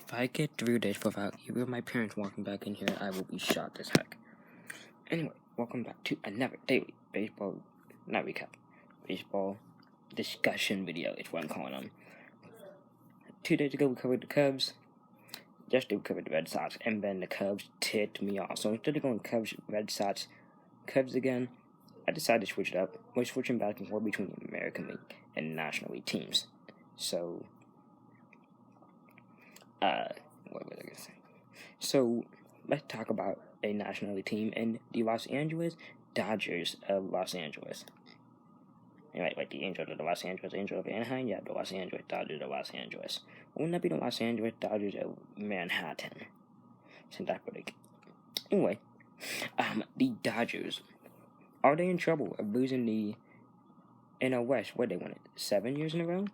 If I get 3 days without either of my parents walking back in here, I will be shocked as heck. Anyway, welcome back to another daily baseball, not recap, baseball discussion video is what I'm calling them. 2 days ago we covered the Cubs, yesterday we covered the Red Sox, and then the Cubs ticked me off. So instead of going Cubs, Red Sox, Cubs again, I decided to switch it up. We're switching back and forth between the American League and National League teams. So, what was I going to say? So, let's talk about a National League team in the Los Angeles Dodgers of Los Angeles. Right, like the Angels of the Los Angeles, Angels of Anaheim, yeah, the Los Angeles Dodgers of Los Angeles. Wouldn't that be the Los Angeles Dodgers of Manhattan? Since that's what they... Anyway, the Dodgers, are they in trouble of losing the NL West? What, they won it 7 years in a row?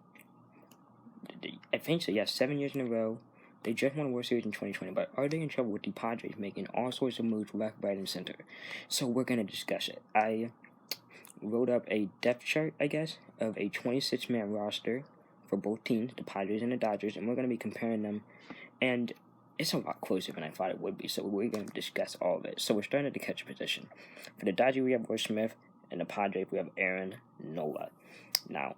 I think so, yes, 7 years in a row. They just won the World Series in 2020, but are they in trouble with the Padres making all sorts of moves left, right, and center? So we're going to discuss it. I wrote up a depth chart, I guess, of a 26-man roster for both teams, the Padres and the Dodgers, and we're going to be comparing them, and it's a lot closer than I thought it would be, so we're going to discuss all of it. So we're starting at the catcher position. For the Dodgers, we have Will Smith, and the Padres, we have Aaron Nola. Now,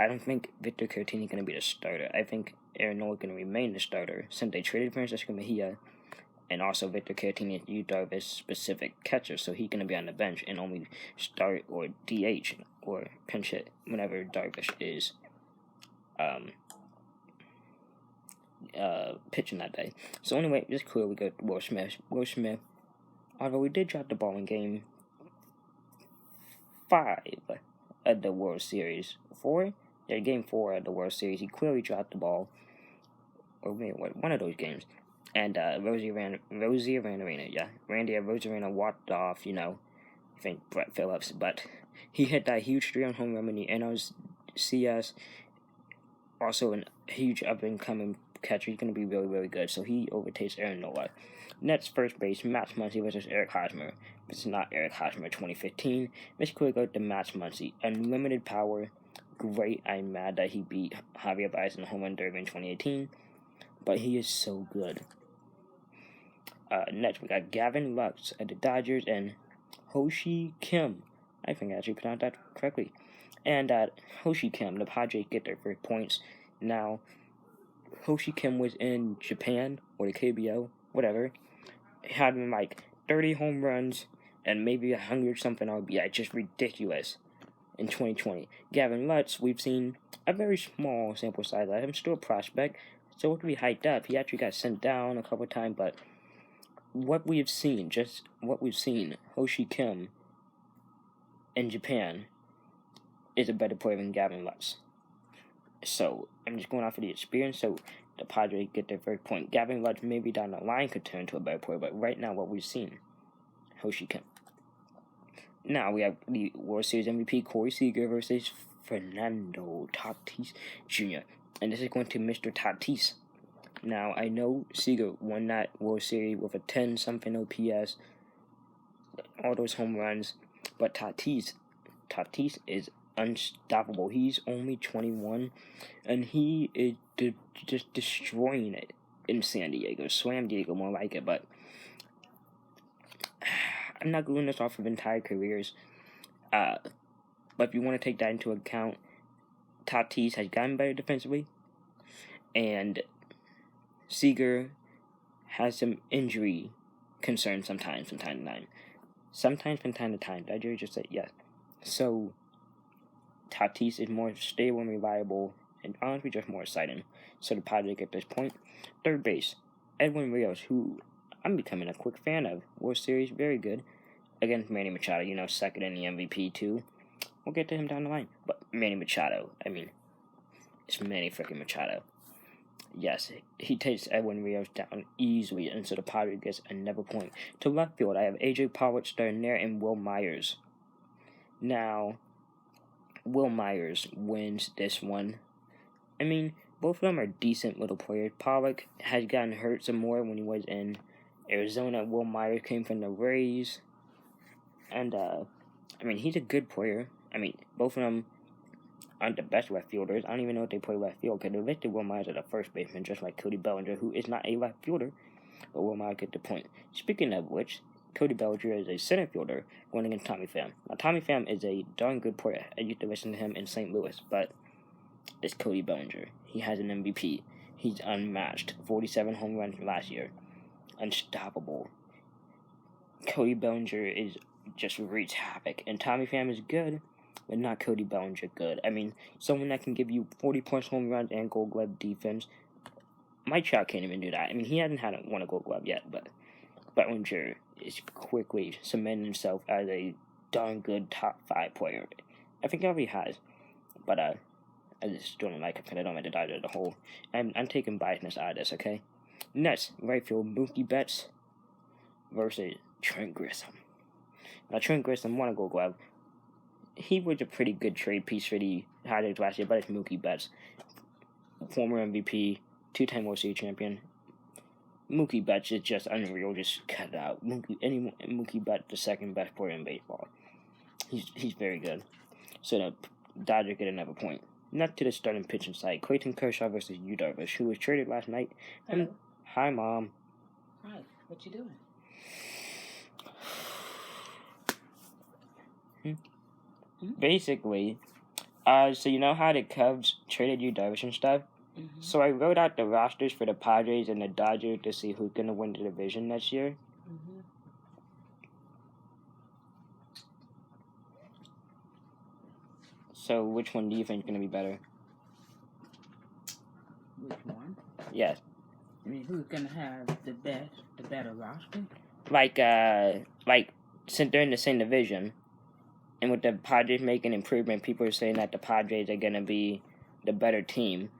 I don't think Victor Caratini is going to be the starter. I think Aaron Nola is going to remain the starter since they traded Francisco Mejia, and also Victor Caratini is Yu Darvish specific catcher, so he's going to be on the bench and only start or DH or pinch hit whenever Darvish is pitching that day. So anyway, just clear we go to Will Smith. Will Smith, although we did drop the ball in game 5 of the World Series. 4? Yeah, game 4 of the World Series, he clearly dropped the ball. Or maybe one of those games. And Randy Arozarena walked off, I think Brett Phillips, but he hit that huge 3-run home run in the NLCS. Also a huge up-and-coming catcher. He's going to be really, really good, so he overtakes Aaron Nola. Next, first base, Max Muncy versus Eric Hosmer. This is not Eric Hosmer 2015. Let's quickly go to Max Muncy. Unlimited power. Great. I'm mad that he beat Javier Baez in the home run derby in 2018, but he is so good. Next, we got Gavin Lux at the Dodgers and Ho-Si Kim. I think I actually pronounced that correctly. And Ho-Si Kim, the Padres get their 3 points. Now, Ho-Si Kim was in Japan, or the KBO, whatever. Had like 30 home runs and maybe 100 something RBI, just ridiculous in 2020. Gavin Lutz, we've seen a very small sample size. I'm still a prospect, so it could be hyped up. He actually got sent down a couple of times, but what we've seen, Ho-Si Kim in Japan is a better player than Gavin Lutz. So, I'm just going off of the experience, so the Padres get their 3rd point. Gavin Lutz maybe down the line could turn to a better player, but right now what we've seen, Ho-Si Kim. Now we have the World Series MVP Corey Seager versus Fernando Tatis Jr. And this is going to Mr. Tatis. Now, I know Seager won that World Series with a 10-something OPS, all those home runs, but Tatis is unstoppable. He's only 21, and he is just destroying it in San Diego. Slam Diego, more like it, but I'm not going this off of entire careers. But if you want to take that into account, Tatis has gotten better defensively, and Seager has some injury concerns from time to time. Sometimes from time to time. Did I just say yes? So, Tatis is more stable and reliable, and honestly just more exciting. So the Padres get this point. 3rd base, Edwin Rios, who I'm becoming a quick fan of. World Series, very good. Against Manny Machado, 2nd in the MVP too. We'll get to him down the line. But Manny Machado, it's Manny freaking Machado. Yes, he takes Edwin Rios down easily, and so the Padres gets another point. To left field, I have AJ Pollock starting there and Will Myers. Now, Will Myers wins this one. Both of them are decent little players. Pollock has gotten hurt some more when he was in Arizona. Will Myers came from the Rays. And, he's a good player. Both of them aren't the best left fielders. I don't even know if they play left field because they listed Will Myers as a first baseman, just like Cody Bellinger, who is not a left fielder. But Will Myers get the point. Speaking of which, Cody Bellinger is a center fielder going against Tommy Pham. Now, Tommy Pham is a darn good player. I used to listen to him in St. Louis, but it's Cody Bellinger. He has an MVP. He's unmatched. 47 home runs last year. Unstoppable. Cody Bellinger is just wreaks havoc. And Tommy Pham is good, but not Cody Bellinger good. I mean, someone that can give you 40-plus home runs and Gold Glove defense. Mike Trout can't even do that. I mean, he hasn't won a Gold Glove yet, but Bellinger is quickly cementing himself as a darn good top 5 player. I think he already has, but I just don't like him because I don't like the Dodgers as a whole. I'm taking biasness out of this, okay? Next, right field, Mookie Betts versus Trent Grisham. Now, Trent Grisham won a Gold Glove. He was a pretty good trade piece for the Dodgers last year, but it's Mookie Betts. Former MVP, 2-time World Series champion. Mookie Betts is just unreal. Just cut it out. Mookie Betts, the second best player in baseball. He's very good. So the Dodgers get another point. Not to the starting pitching side. Clayton Kershaw versus Yu Darvish, who was traded last night. Hi, Mom. Hi. What you doing? Basically, so you know how the Cubs traded Yu Darvish and stuff? Mm-hmm. So I wrote out the rosters for the Padres and the Dodgers to see who's going to win the division next year. Mm-hmm. So which one do you think is going to be better? Which one? Yes. I mean, who's gonna have the better roster? Since they're in the same division, and with the Padres making improvement, people are saying that the Padres are going to be the better team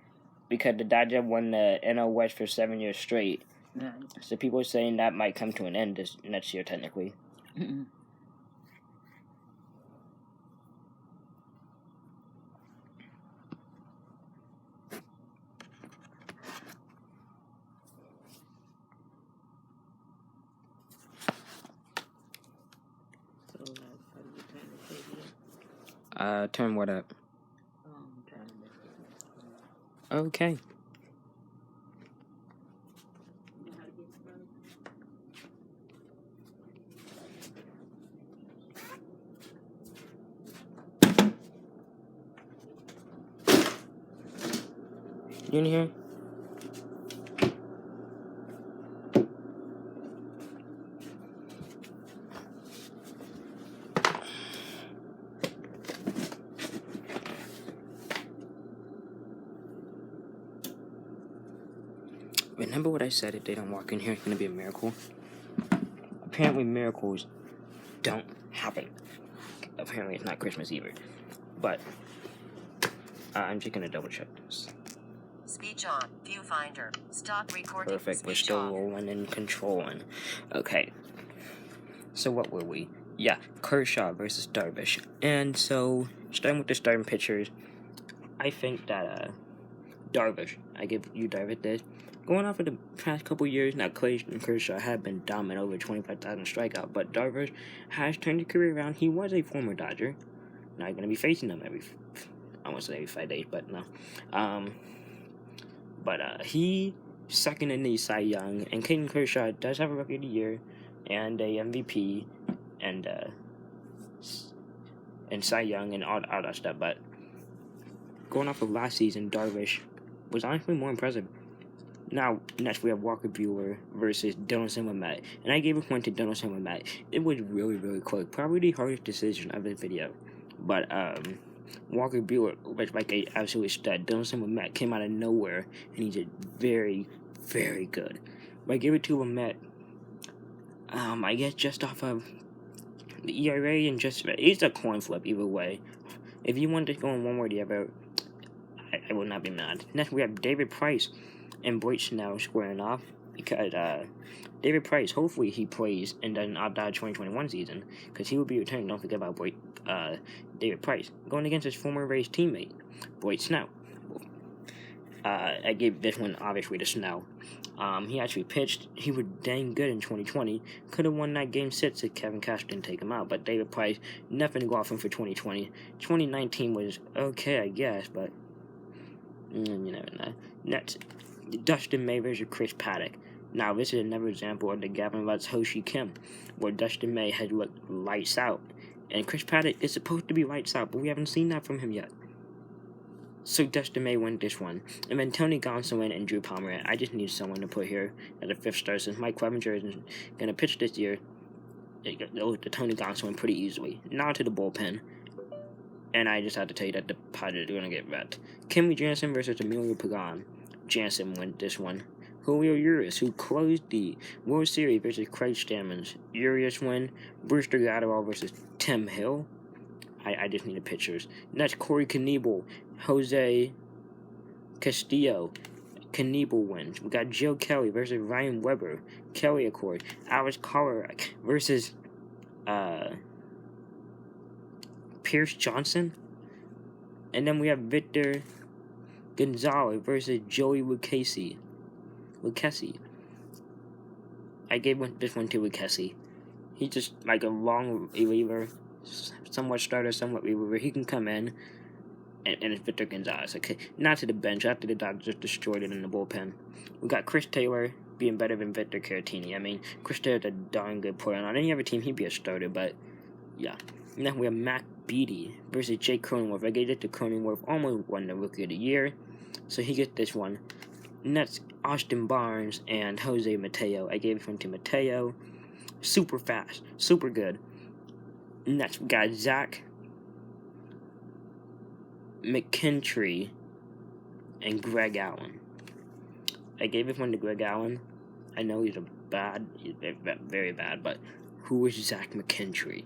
because the Dodgers won the NL West for 7 years straight. Right. So people are saying that might come to an end this next year, technically. Mm-mm. So, how do you turn the TV up? Turn what up? Turn it up. Okay. You know how to get it started? You in here? Remember what I said, if they don't walk in here, it's going to be a miracle? Apparently miracles don't happen. Apparently it's not Christmas either. But I'm just going to double check this. Speech on. Viewfinder. Stop recording. Perfect. We're Speech still off. rolling and controlling. Okay. So what were we? Yeah, Kershaw versus Darvish. And so, starting with the starting pitchers, I think that Darvish, I give you Darvish this. Going off of the past couple years, now Clayton Kershaw had been dominant, over 25,000 strikeout, but Darvish has turned his career around. He was a former Dodger. Now you're going to be facing them I won't say every 5 days, but no. He second in the Cy Young, and Clayton Kershaw does have a Rookie of the Year and a MVP and Cy Young and all that stuff. But going off of last season, Darvish was honestly more impressive. Now, next we have Walker Buehler versus Dinelson Lamet. And I gave a point to Dinelson Lamet. It was really, really close. Probably the hardest decision of the video. But, Walker Buehler was like a absolute stud. Dinelson Lamet came out of nowhere, and he did very, very good. But I give it to Lamet, I guess just off of the ERA and just, it's a coin flip either way. If you want to go in one way or the other, I will not be mad. Next we have David Price and Blake Snell squaring off because David Price, hopefully he plays and doesn't opt out of 2021 season because he will be returning. Don't forget about David Price going against his former Rays teammate, Blake Snell. I gave this one obviously to Snell. He actually pitched. He was dang good in 2020. Could have won that game 6 if Kevin Cash didn't take him out. But David Price, nothing to go off him for 2020. 2019 was okay, I guess, but you never know. Next, Dustin May versus Chris Paddock. Now, this is another example of the Gavin Lutz Ho-Chi Kim, where Dustin May has looked lights out. And Chris Paddock is supposed to be lights out, but we haven't seen that from him yet. So Dustin May won this one. And then Tony Gonsolin and Drew Pomeranz. I just need someone to put here as a 5th star since Mike Clevenger isn't going to pitch this year. They'll hit the Tony Gonsolin pretty easily. Now to the bullpen. And I just had to tell you that the Padres are going to get vet. Kenley Jansen versus Emilio Pagan. Jansen won this one. Julio Urias, who closed the World Series versus Craig Stamens. Urias win. Brewster Gladwell versus Tim Hill. I just need the pictures. Next, Corey Knebel, Jose Castillo. Knebel wins. We got Joe Kelly versus Ryan Weber. Kelly Accord. Alex Kolarek versus Pierce Johnson. And then we have Victor Gonzalez versus Joey Lucchesi. I gave this one to Lucchesi. He's just like a long reliever, somewhat starter, somewhat reliever. He can come in, and it's Victor Gonzalez. Okay, not to the bench. After the Dodgers just destroyed it in the bullpen. We got Chris Taylor being better than Victor Caratini. I mean, Chris Taylor's a darn good player. On any other team, he'd be a starter, but yeah. And then we have Matt Beatty versus Jake Cronenworth. I gave it to Cronenworth, almost won the Rookie of the Year, so he gets this one. Next, Austin Barnes and Jose Mateo. I gave one to Mateo. Super fast. Super good. Next, we got Zach McKinstry and Greg Allen. I gave this one to Greg Allen. I know he's very bad, but who is Zach McKinstry?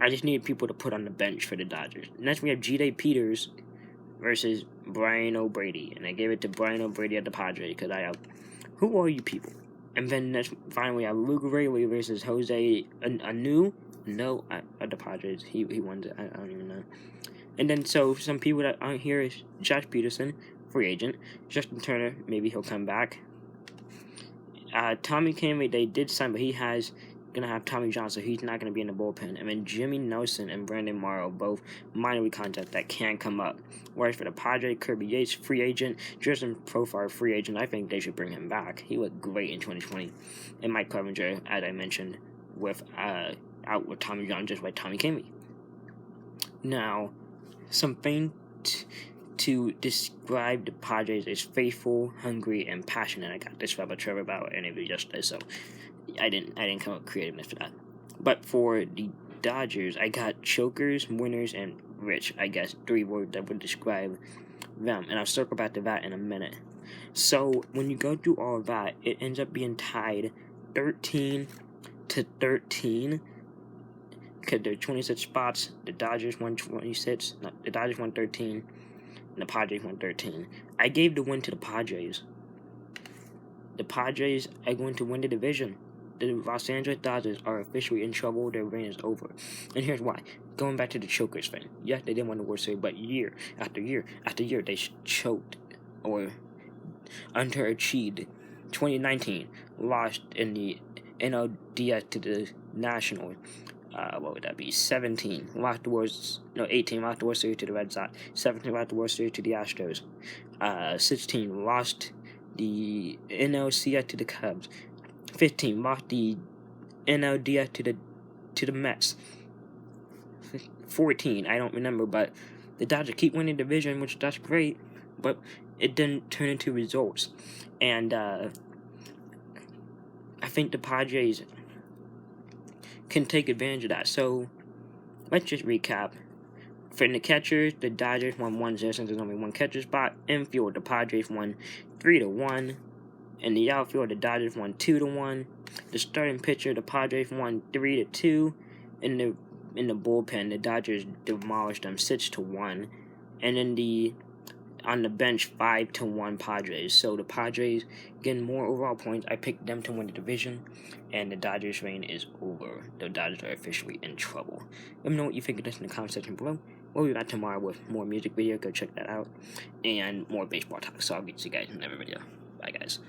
I just needed people to put on the bench for the Dodgers. Next, we have G.J. Peters versus Brian O'Brady, and I gave it to Brian O'Brady at the Padres because who are you people? And then next, finally, I have Luke Raley versus Jose Anu. No, at the Padres, he won it. I don't even know. And then so some people that aren't here is Josh Peterson, free agent. Justin Turner, maybe he'll come back. Tommy Kahnle, they did sign, but he has gonna have Tommy John, so he's not gonna be in the bullpen. And then Jimmy Nelson and Brandon Morrow, both minor league contracts that can come up. Whereas for the Padres, Kirby Yates, free agent, Justin Profar, free agent. I think they should bring him back. He looked great in 2020. And Mike Clevenger, as I mentioned, with out with Tommy John, just like Tommy Kahnle. Now, something to describe the Padres as faithful, hungry, and passionate. I got this from a Trevor Bauer interview yesterday, so I didn't come up with creativeness for that. But for the Dodgers, I got chokers, winners, and rich. I guess 3 words that would describe them, and I'll circle back to that in a minute. So when you go through all of that, it ends up being tied 13-13. Because there are 26 spots. The Dodgers won 26. No, the Dodgers won 13. And the Padres won 13. I gave the win to the Padres. The Padres are going to win the division. The Los Angeles Dodgers are officially in trouble. Their reign is over. And here's why. Going back to the chokers thing. Yes, they didn't win the World Series, but year after year after year, they choked or underachieved. 2019, lost in the NLDS to the Nationals. What would that be? 17 lost the World 18 lost the World Series to the Red Sox. 17 lost the World Series to the Astros. 16 lost the NLCS to the Cubs. 15 lost the NLDS to the Mets. 14 I don't remember, but the Dodgers keep winning the division, which that's great, but it didn't turn into results. And I think the Padres can take advantage of that. So let's just recap. For the catchers, the Dodgers won 1-0 since there's only one catcher spot. Infield, the Padres won 3-1. In the outfield, the Dodgers won 2-1. The starting pitcher, the Padres won 3-2. In the bullpen, the Dodgers demolished them 6-1. And in the on the bench 5-1 Padres. So the Padres getting more overall points. I picked them to win the division, and the Dodgers' reign is over. The Dodgers are officially in trouble. Let me know what you think of this in the comment section below. We'll be back tomorrow with more music video. Go check that out, and more baseball talk. So I'll get you guys in another video. Bye, guys.